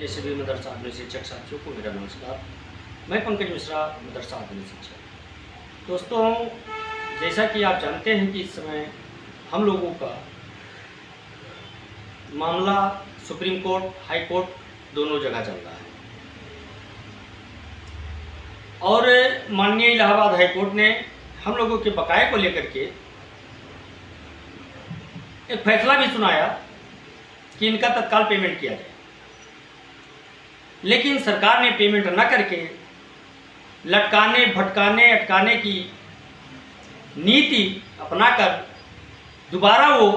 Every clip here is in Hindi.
के सभी मदरसा आधुनिक शिक्षक साथियों को मेरा नमस्कार। मैं पंकज मिश्रा, मदरसा आधुनिक शिक्षक। दोस्तों, जैसा कि आप जानते हैं कि इस समय हम लोगों का मामला सुप्रीम कोर्ट, हाई कोर्ट दोनों जगह चल रहा है और माननीय इलाहाबाद हाई कोर्ट ने हम लोगों के बकाये को लेकर के एक फैसला भी सुनाया कि इनका तत्काल पेमेंट किया जाए, लेकिन सरकार ने पेमेंट न करके लटकाने, भटकाने, अटकाने की नीति अपनाकर दोबारा वो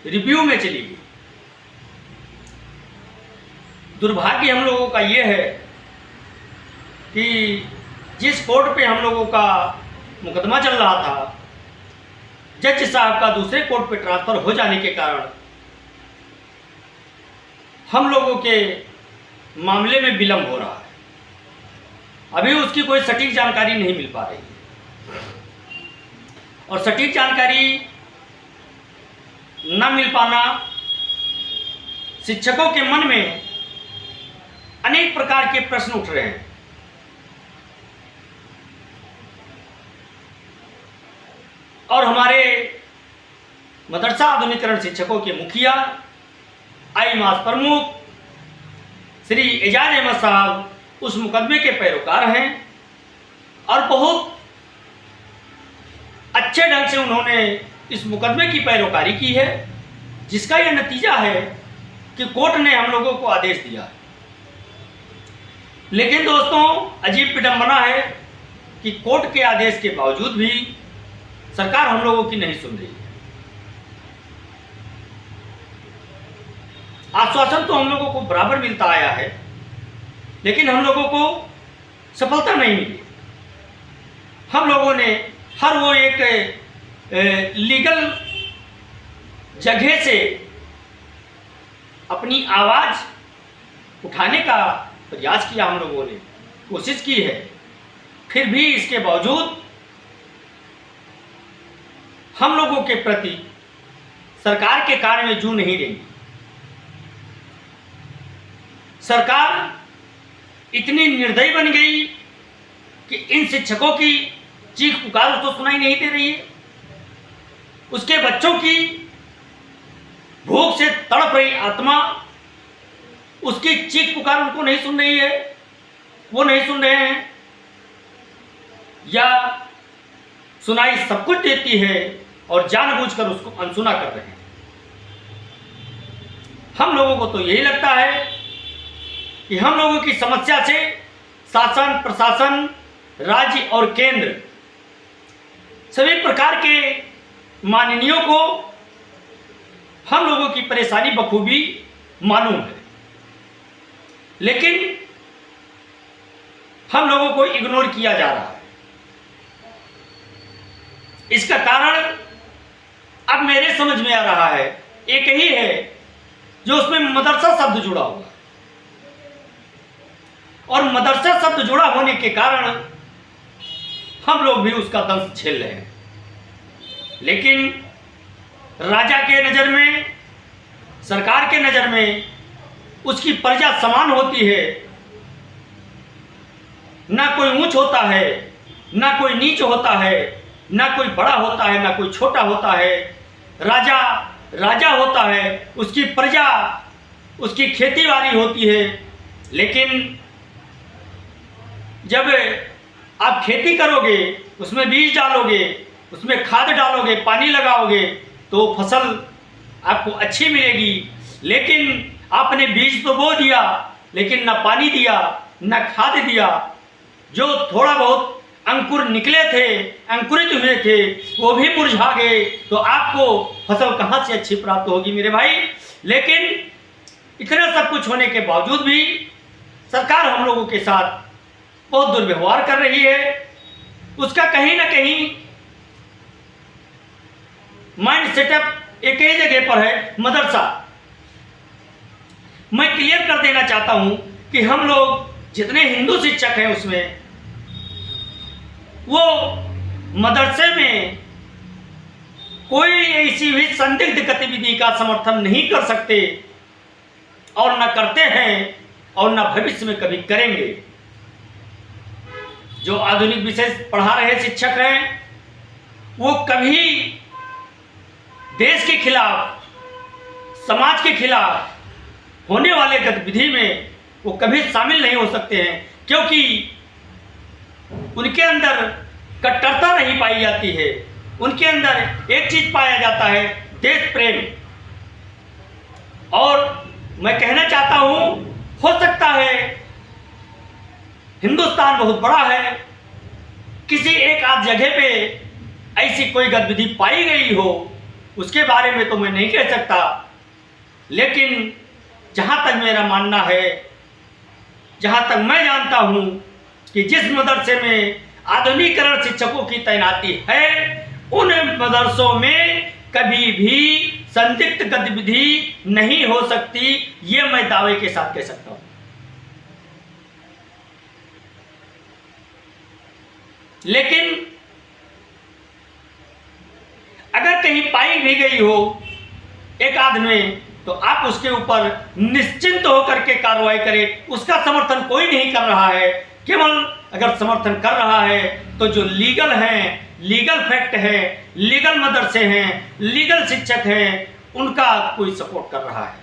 रिव्यू में चली गई। दुर्भाग्य हम लोगों का ये है कि जिस कोर्ट पे हम लोगों का मुकदमा चल रहा था, जज साहब का दूसरे कोर्ट पे ट्रांसफ़र हो जाने के कारण हम लोगों के मामले में विलंब हो रहा है। अभी उसकी कोई सटीक जानकारी नहीं मिल पा रही है और सटीक जानकारी न मिल पाना शिक्षकों के मन में अनेक प्रकार के प्रश्न उठ रहे हैं। और हमारे मदरसा आधुनिकीकरण शिक्षकों के मुखिया, आईमास प्रमुख श्री एजाज अहमद साहब उस मुकदमे के पैरोकार हैं और बहुत अच्छे ढंग से उन्होंने इस मुकदमे की पैरोकारी की है, जिसका यह नतीजा है कि कोर्ट ने हम लोगों को आदेश दिया है। लेकिन दोस्तों, अजीब विडंबना है कि कोर्ट के आदेश के बावजूद भी सरकार हम लोगों की नहीं सुन रही है। आश्वासन तो हम लोगों को बराबर मिलता आया है, लेकिन हम लोगों को सफलता नहीं मिली। हम लोगों ने हर वो एक लीगल जगह से अपनी आवाज़ उठाने का प्रयास किया, हम लोगों ने कोशिश की है, फिर भी इसके बावजूद हम लोगों के प्रति सरकार के कार्य में जू नहीं रही। सरकार इतनी निर्दयी बन गई कि इन शिक्षकों की चीख पुकार उसको सुनाई नहीं दे रही है। उसके बच्चों की भूख से तड़प रही आत्मा, उसकी चीख पुकार उनको नहीं सुन रही है, वो नहीं सुन रहे हैं, या सुनाई सब कुछ देती है और जानबूझकर उसको अनसुना कर रहे हैं। हम लोगों को तो यही लगता है कि हम लोगों की समस्या से शासन, प्रशासन, राज्य और केंद्र सभी प्रकार के माननीयों को हम लोगों की परेशानी बखूबी मालूम है, लेकिन हम लोगों को इग्नोर किया जा रहा है। इसका कारण अब मेरे समझ में आ रहा है, एक ही है जो उसमें मदरसा शब्द जुड़ा हुआ है, और मदरसा शब्द जुड़ा होने के कारण हम लोग भी उसका दंश झेल रहे हैं। लेकिन राजा के नज़र में, सरकार के नज़र में उसकी प्रजा समान होती है। ना कोई ऊंच होता है, ना कोई नीच होता है, ना कोई बड़ा होता है, ना कोई छोटा होता है। राजा राजा होता है, उसकी प्रजा, उसकी खेतीबाड़ी होती है। लेकिन जब आप खेती करोगे, उसमें बीज डालोगे, उसमें खाद डालोगे, पानी लगाओगे, तो फसल आपको अच्छी मिलेगी। लेकिन आपने बीज तो बो दिया, लेकिन ना पानी दिया, ना खाद दिया। जो थोड़ा बहुत अंकुर निकले थे, अंकुरित हुए थे, वो भी मुरझा गए, तो आपको फसल कहाँ से अच्छी प्राप्त होगी मेरे भाई। लेकिन इतना सब कुछ होने के बावजूद भी सरकार हम लोगों के साथ बहुत दुर्व्यवहार कर रही है। उसका कहीं ना कहीं माइंड सेटअप एक ही जगह पर है, मदरसा। मैं क्लियर कर देना चाहता हूं कि हम लोग जितने हिंदू शिक्षक हैं उसमें वो मदरसे में कोई ऐसी भी संदिग्ध गतिविधि का समर्थन नहीं कर सकते और न करते हैं और ना भविष्य में कभी करेंगे। जो आधुनिक विषय पढ़ा रहे शिक्षक हैं वो कभी देश के खिलाफ, समाज के खिलाफ होने वाले गतिविधि में वो कभी शामिल नहीं हो सकते हैं, क्योंकि उनके अंदर कट्टरता नहीं पाई जाती है। उनके अंदर एक चीज पाया जाता है, देश प्रेम। और मैं कहना चाहता हूं, हो सकता है हिंदुस्तान बहुत बड़ा है, किसी एक आध जगह पे ऐसी कोई गतिविधि पाई गई हो, उसके बारे में तो मैं नहीं कह सकता, लेकिन जहां तक मेरा मानना है, जहां तक मैं जानता हूं कि जिस मदरसे में आधुनिकीकरण शिक्षकों की तैनाती है, उन मदरसों में कभी भी संदिग्ध गतिविधि नहीं हो सकती, ये मैं दावे के साथ कह सकता हूं। लेकिन अगर कहीं पाई भी गई हो एक आध में, तो आप उसके ऊपर निश्चिंत होकर के कार्रवाई करें। उसका समर्थन कोई नहीं कर रहा है, केवल अगर समर्थन कर रहा है तो जो लीगल हैं, लीगल फैक्ट है, लीगल मदरसे हैं, लीगल शिक्षक हैं, उनका कोई सपोर्ट कर रहा है।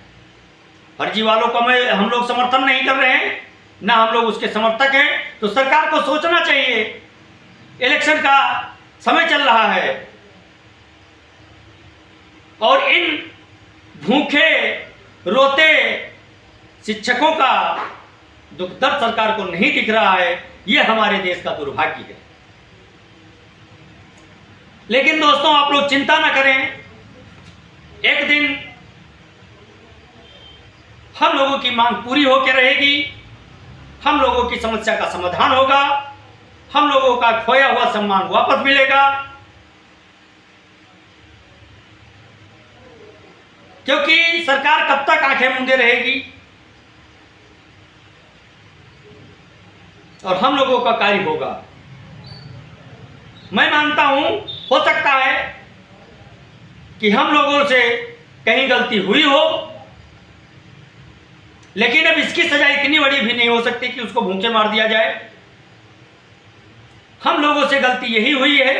फर्जी वालों का हम लोग समर्थन नहीं कर रहे हैं, ना हम लोग उसके समर्थक हैं। तो सरकार को सोचना चाहिए, इलेक्शन का समय चल रहा है और इन भूखे रोते शिक्षकों का दुख दर्द सरकार को नहीं दिख रहा है। यह हमारे देश का दुर्भाग्य है। लेकिन दोस्तों, आप लोग चिंता ना करें, एक दिन हम लोगों की मांग पूरी होकर रहेगी, हम लोगों की समस्या का समाधान होगा, हम लोगों का खोया हुआ सम्मान वापस मिलेगा। क्योंकि सरकार कब तक आंखें मूंदे रहेगी और हम लोगों का कार्य होगा। मैं मानता हूं, हो सकता है कि हम लोगों से कहीं गलती हुई हो, लेकिन अब इसकी सजा इतनी बड़ी भी नहीं हो सकती कि उसको भूखे मार दिया जाए। हम लोगों से गलती यही हुई है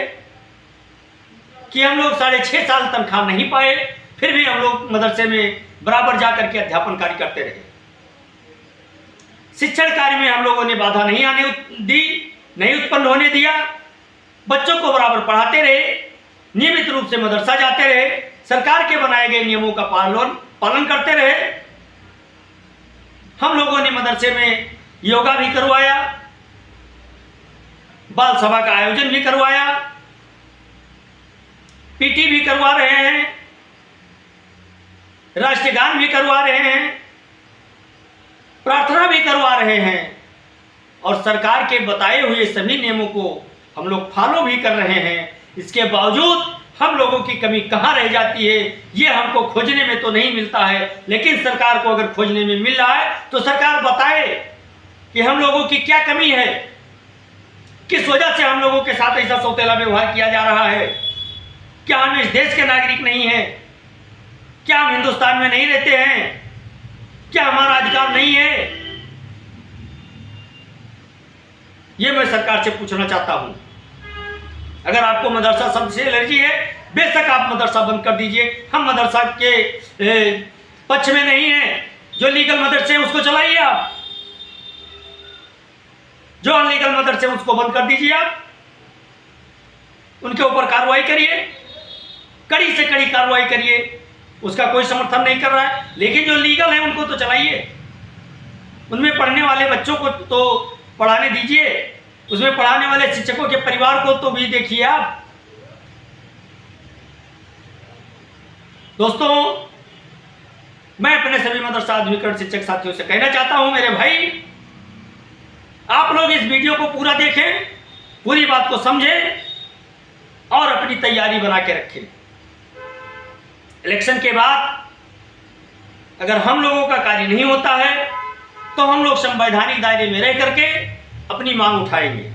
कि हम लोग 6.5 साल तनख्वाह नहीं पाए, फिर भी हम लोग मदरसे में बराबर जाकर के अध्यापन कार्य करते रहे। शिक्षण कार्य में हम लोगों ने बाधा नहीं आने दी, नहीं उत्पन्न होने दिया। बच्चों को बराबर पढ़ाते रहे, नियमित रूप से मदरसा जाते रहे, सरकार के बनाए गए नियमों का पालन करते रहे। हम लोगों ने मदरसे में योगा भी करवाया, बाल सभा का आयोजन भी करवाया, पीटी भी करवा रहे हैं, राष्ट्रगान भी करवा रहे हैं, प्रार्थना भी करवा रहे हैं और सरकार के बताए हुए सभी नियमों को हम लोग फॉलो भी कर रहे हैं। इसके बावजूद हम लोगों की कमी कहाँ रह जाती है, ये हमको खोजने में तो नहीं मिलता है। लेकिन सरकार को अगर खोजने में मिल रहा है तो सरकार बताए कि हम लोगों की क्या कमी है, किस वजह से हम लोगों के साथ ऐसा सौतेला व्यवहार किया जा रहा है। क्या हम इस देश के नागरिक नहीं हैं? क्या हम हिंदुस्तान में नहीं रहते हैं? क्या हमारा अधिकार नहीं है? यह मैं सरकार से पूछना चाहता हूं। अगर आपको मदरसा शब्द से एलर्जी है, बेशक आप मदरसा बंद कर दीजिए। हम मदरसा के पक्ष में नहीं है। जो लीगल मदरसे हैं उसको चलाइए आप, जो अनलीगल मदरसे हैं उसको बंद कर दीजिए आप, उनके ऊपर कार्रवाई करिए, कड़ी से कड़ी कार्रवाई करिए। उसका कोई समर्थन नहीं कर रहा है, लेकिन जो लीगल है उनको तो चलाइए। उनमें पढ़ने वाले बच्चों को तो पढ़ाने दीजिए, उसमें पढ़ाने वाले शिक्षकों के परिवार को तो भी देखिए आप। दोस्तों, मैं अपने सभी मदरसा आधुनिकीकरण शिक्षक साथियों से कहना चाहता हूं, मेरे भाई, आप लोग इस वीडियो को पूरा देखें, पूरी बात को समझें और अपनी तैयारी बना के रखें। इलेक्शन के बाद अगर हम लोगों का कार्य नहीं होता है तो हम लोग संवैधानिक दायरे में रह करके अपनी मांग उठाएंगे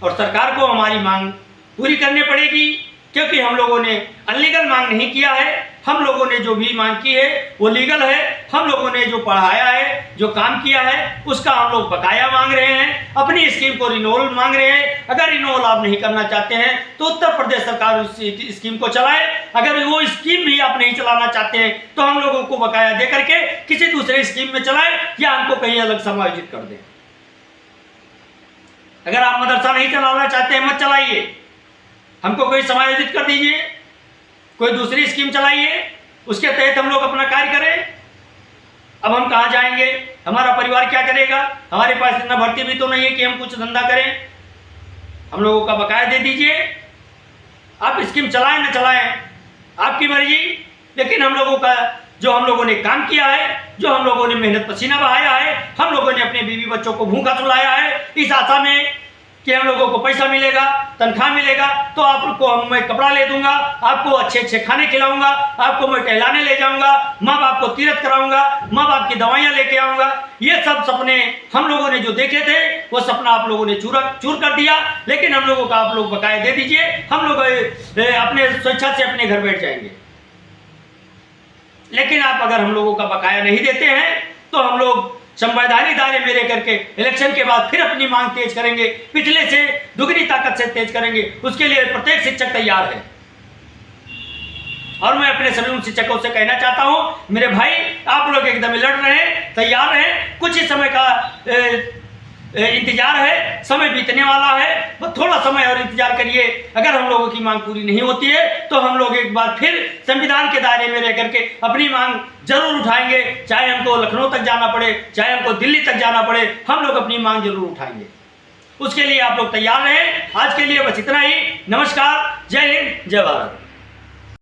और सरकार को हमारी मांग पूरी करनी पड़ेगी, क्योंकि हम लोगों ने अनलीगल मांग नहीं किया है। हम लोगों ने जो भी मांग की है वो लीगल है। हम लोगों ने जो पढ़ाया है जो काम किया है उसका हम लोग बकाया मांग रहे हैं, अपनी स्कीम को रिन्यूअल मांग रहे हैं। अगर रिन्यूअल आप नहीं करना चाहते हैं तो उत्तर प्रदेश सरकार उस स्कीम को चलाए। अगर वो स्कीम भी आप नहीं चलाना चाहते हैं तो हम लोगों को बकाया दे करके किसी दूसरे स्कीम में चलाए या हमको कहीं अलग समायोजित कर दें। अगर आप मदरसा नहीं चलाना चाहते हैं मत चलाइए, हमको कोई समायोजित कर दीजिए, कोई दूसरी स्कीम चलाइए, उसके तहत हम लोग अपना कार्य करें। अब हम कहाँ जाएंगे, हमारा परिवार क्या करेगा, हमारे पास इतना भर्ती भी तो नहीं है कि हम कुछ धंधा करें। हम लोगों का बकाया दे दीजिए, आप स्कीम चलाएं न चलाएं आपकी मर्जी, लेकिन हम लोगों का जो हम लोगों ने काम किया है, जो हम लोगों ने मेहनत पसीना बहाया है, हम लोगों ने अपने बीवी बच्चों को भूखा सुलाया है इस आशा में कि हम लोगों को पैसा मिलेगा, तनख्वाह मिलेगा तो आपको मैं कपड़ा ले दूंगा, आपको अच्छे अच्छे खाने खिलाऊंगा, आपको मैं टहलाने ले जाऊंगा, माँ बाप को तीर्थ कराऊंगा, माँ बाप की दवाइयाँ लेके आऊंगा। ये सब सपने हम लोगों ने जो देखे थे वो सपना आप लोगों ने चूर कर दिया। लेकिन हम लोगों का आप लोग बकाया दे दीजिए, हम लोग अपने स्वेच्छा से अपने घर बैठ जाएंगे। लेकिन आप अगर हम लोगों का बकाया नहीं देते हैं तो हम लोग संवैधानिक दायरे में रह करके इलेक्शन के बाद फिर अपनी मांग तेज करेंगे, पिछले से दुगनी ताकत से तेज करेंगे। उसके लिए प्रत्येक शिक्षक तैयार है। और मैं अपने सभी उन शिक्षकों से कहना चाहता हूं, मेरे भाई आप लोग एकदम लड़ रहे हैं, तैयार हैं, कुछ ही समय का इंतजार है, समय बीतने वाला है, वो थोड़ा समय और इंतजार करिए। अगर हम लोगों की मांग पूरी नहीं होती है तो हम लोग एक बार फिर संविधान के दायरे में रह करके अपनी मांग जरूर उठाएंगे, चाहे हमको लखनऊ तक जाना पड़े, चाहे हमको दिल्ली तक जाना पड़े, हम लोग अपनी मांग जरूर उठाएंगे। उसके लिए आप लोग तैयार रहें। आज के लिए बस इतना ही। नमस्कार, जय हिंद, जय भारत।